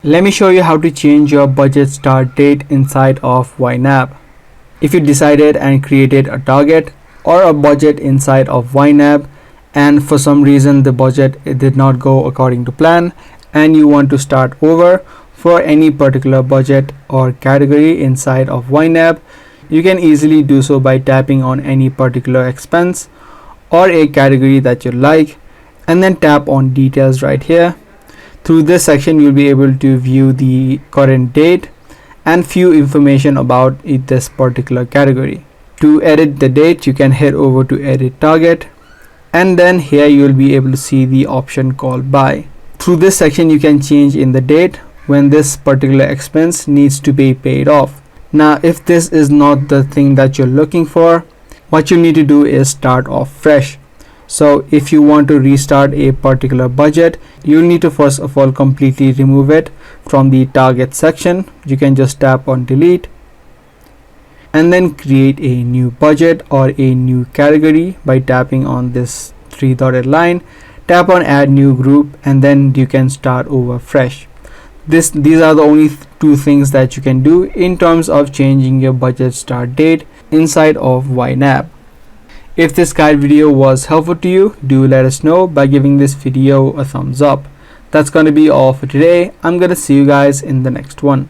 Let me show you how to change your budget start date inside of YNAB. If you decided and created a target or a budget inside of YNAB and for some reason the budget did not go according to plan and you want to start over for any particular budget or category inside of YNAB, you can easily do so by tapping on any particular expense or a category that you like and then tap on details right here. Through this section you'll be able to view the current date and few information about this particular category. To edit the date you can head over to edit target and then here you'll be able to see the option called buy. Through this section you can change in the date when this particular expense needs to be paid off. Now if this is not the thing that you're looking for, what you need to do is start off fresh. So if you want to restart a particular budget, you'll need to first of all completely remove it from the target section. You can just tap on delete and then create a new budget or a new category by tapping on this three dotted line. Tap on add new group and then you can start over fresh. These are the only two things that you can do in terms of changing your budget start date inside of YNAB. If this guide video was helpful to you, do let us know by giving this video a thumbs up. That's going to be all for today. I'm going to see you guys in the next one.